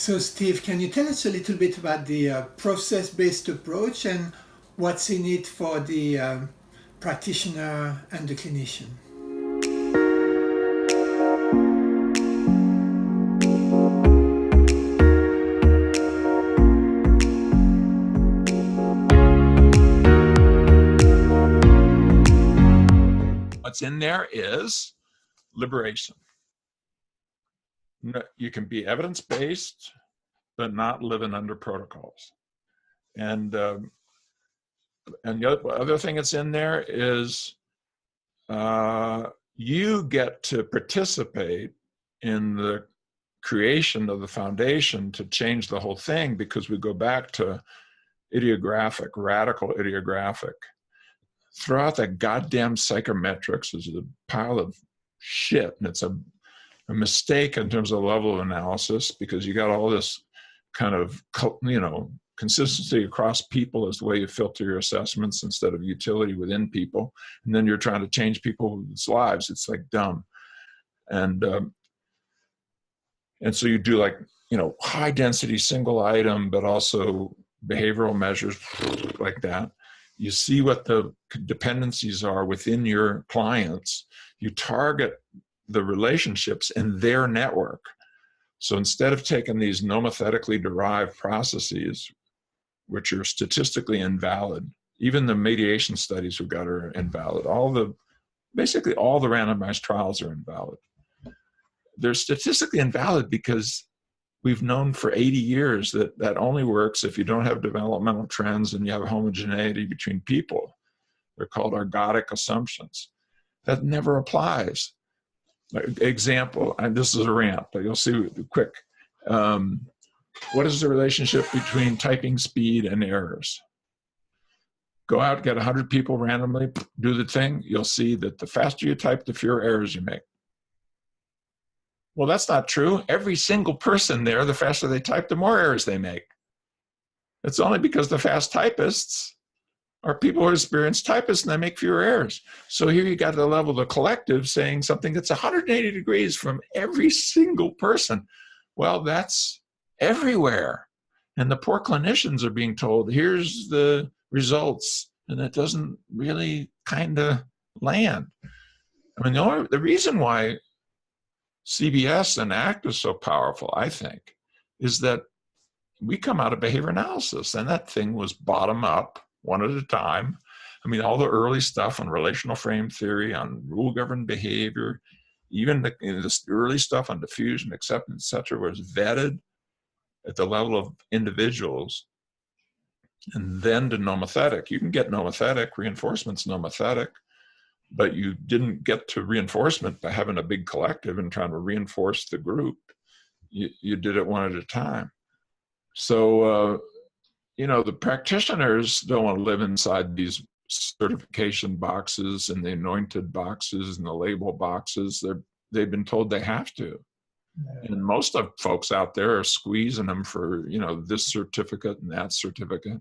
So, Steve, can you tell us a little bit about the process-based approach and what's in it for the practitioner and the clinician? What's in there is liberation. You can be evidence-based, but not living under protocols. And the other thing that's in there is you get to participate in the creation of the foundation to change the whole thing, because we go back to ideographic, radical ideographic. Throughout that goddamn psychometrics is a pile of shit, and it's a mistake in terms of the level of analysis, because you got all this kind of, consistency across people is the way you filter your assessments instead of utility within people. And then you're trying to change people's lives. It's like dumb. And so you do high density single item, but also behavioral measures like that. You see what the dependencies are within your clients. You target the relationships in their network. So instead of taking these nomothetically derived processes, which are statistically invalid, even the mediation studies we've got are invalid. Basically all the randomized trials are invalid. They're statistically invalid because we've known for 80 years that only works if you don't have developmental trends and you have homogeneity between people. They're called ergodic assumptions. That never applies. Example, and this is a rant, but you'll see quick. What is the relationship between typing speed and errors? Go out, get 100 people randomly, do the thing. You'll see that the faster you type, the fewer errors you make. Well, that's not true. Every single person there, the faster they type, the more errors they make. It's only because the fast typists are people who are experienced typists and they make fewer errors. So here you got the level of the collective saying something that's 180 degrees from every single person. Well, that's everywhere. And the poor clinicians are being told, here's the results. And it doesn't really kind of land. I mean, the reason why CBS and ACT is so powerful, I think, is that we come out of behavior analysis, and that thing was bottom up, one at a time. I mean, all the early stuff on relational frame theory, on rule-governed behavior, even this early stuff on diffusion, acceptance, et cetera, was vetted at the level of individuals, and then to nomothetic. You can get nomothetic, reinforcement's nomothetic, but you didn't get to reinforcement by having a big collective and trying to reinforce the group. You did it one at a time. So, the practitioners don't want to live inside these certification boxes and the anointed boxes and the label boxes. They've been told they have to. And most of folks out there are squeezing them for, this certificate and that certificate.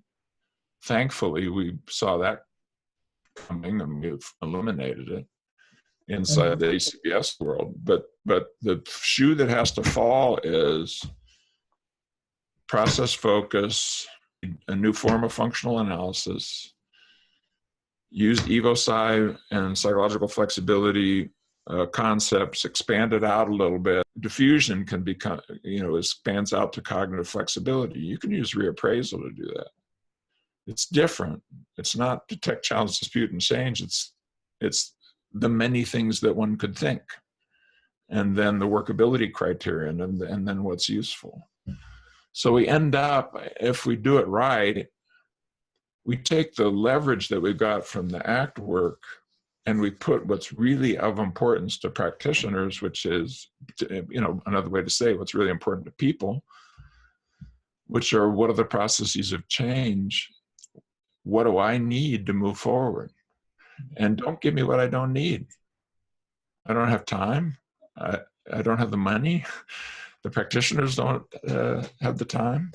Thankfully, we saw that coming and we've eliminated it inside the ACBS world. But the shoe that has to fall is process focus, a new form of functional analysis, use evo-psy and psychological flexibility concepts, expand it out a little bit. Diffusion can become, expands out to cognitive flexibility. You can use reappraisal to do that. It's different. It's not detect, challenge, dispute, and change. It's the many things that one could think, and then the workability criterion, and then what's useful. So we end up, if we do it right, we take the leverage that we've got from the ACT work and we put what's really of importance to practitioners, which is, another way to say what's really important to people, which are what are the processes of change? What do I need to move forward? And don't give me what I don't need. I don't have time. I don't have the money. The practitioners don't have the time.